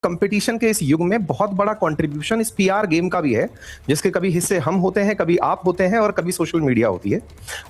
Competition के इस युग में बहुत बड़ा कंट्रीब्यूशन इस पीआर गेम का भी है, जिसके कभी हिस्से हम होते हैं, कभी आप होते हैं और कभी सोशल मीडिया होती है।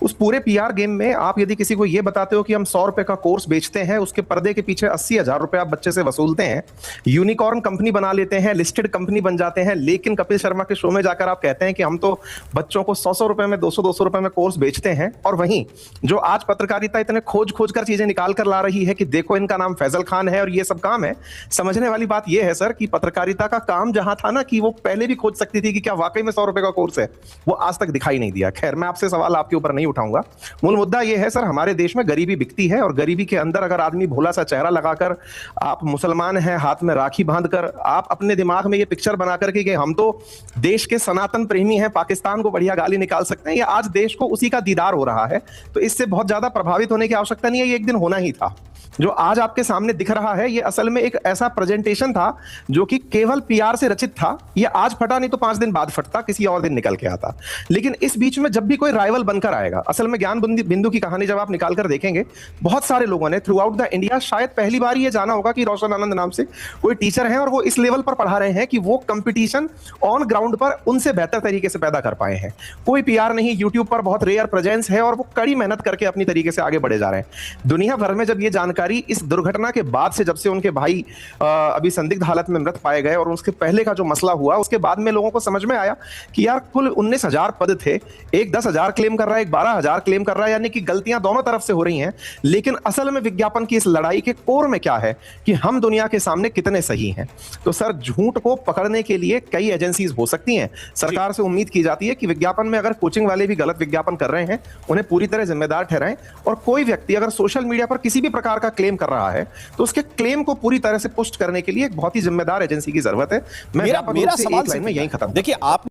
उस पूरे पीआर गेम में आप यदि किसी को यह बताते हो कि हम 100 रुपए का कोर्स बेचते हैं, उसके पर्दे के पीछे 80,000 रुपए आप बच्चे से वसूलते हैं, यूनिकॉर्न कंपनी बना लेते हैं, लिस्टेड कंपनी बन जाते हैं, लेकिन कपिल शर्मा के शो में जाकर आप कहते हैं कि हम तो बच्चों को 100-100 रुपए में, 200-200 रुपए में कोर्स बेचते हैं। और वहीं जो आज पत्रकारिता इतने खोज खोज कर चीजें निकाल कर ला रही है कि देखो इनका नाम फैजल खान है और ये सब काम है, समझने वाली बात यह है सर कि पत्रकारिता का काम जहां था ना कि वो पहले भी खोज सकती थी कि क्या वाकई में 100 रुपए का कोर्स है, वो आज तक दिखाई नहीं दिया। खैर, मैं आपसे सवाल आपके ऊपर नहीं उठाऊंगा। मूल मुद्दा यह है सर, हमारे देश में गरीबी बिकती है और गरीबी के अंदर अगर आदमी भोला सा चेहरा लगाकर, आप मुसलमान हैं, हाथ में राखी बांधकर, आप अपने दिमाग में ये पिक्चर बना करके कि हम तो देश के सनातन प्रेमी हैं, पाकिस्तान को बढ़िया गाली निकाल सकते हैं, या आज देश को उसी का दीदार हो रहा है, तो इससे बहुत ज्यादा प्रभावित होने की आवश्यकता नहीं है। ये एक दिन होना ही था। जो आज आपके सामने दिख रहा है ये असल में एक ऐसा प्रेजेंटेशन था जो कि केवल पीआर से रचित था। ये आज फटा नहीं तो 5 दिन बाद फटता, किसी और दिन निकल के आता। लेकिन इस बीच में जब भी कोई राइवल बनकर आएगा, असल में ज्ञान बिंदु की कहानी जब आप निकाल कर देखेंगे, बहुत सारे लोगों ने थ्रू आउट द इंडिया शायद पहली बार ये जाना होगा कि रोशन आनंद नाम से कोई टीचर है और वो इस लेवल पर पढ़ा रहे हैं कि वो कंपटीशन ऑन ग्राउंड पर उनसे बेहतर तरीके से पैदा कर पाए हैं। कोई पीआर नहीं, यूट्यूब पर बहुत रेयर प्रेजेंस है और वो कड़ी मेहनत करके अपनी तरीके से आगे बढ़े जा रहे हैं। दुनिया भर में जब ये जानकारी इस दुर्घटना के बाद से, जब से उनके भाई अभी संदिग्ध हालत में मृत पाए गए और उसके पहले का जो मसला हुआ, उसके बाद में लोगों को समझ में आया कि यार कुल 19,000 पद थे, एक 10,000 क्लेम कर रहा है, एक 12,000 क्लेम कर रहा है, यानी कि गलतियां दोनों तरफ से हो रही हैं। लेकिन असल में विज्ञापन की इस लड़ाई के कोर में क्या है कि हम दुनिया के सामने कितने सही हैं। तो सर, झूठ को पकड़ने के लिए कई एजेंसीज हो सकती हैं। सरकार से उम्मीद की जाती है कि विज्ञापन में अगर कोचिंग वाले भी गलत विज्ञापन कर रहे हैं, उन्हें पूरी तरह जिम्मेदार ठहराएं। और कोई व्यक्ति अगर सोशल मीडिया पर किसी भी प्रकार का क्लेम कर रहा है तो उसके क्लेम को पूरी तरह से पुष्ट करने के लिए एक बहुत ही जिम्मेदार एजेंसी की जरूरत है। मैं मेरा सवाल में यही खत्म। देखिए, आप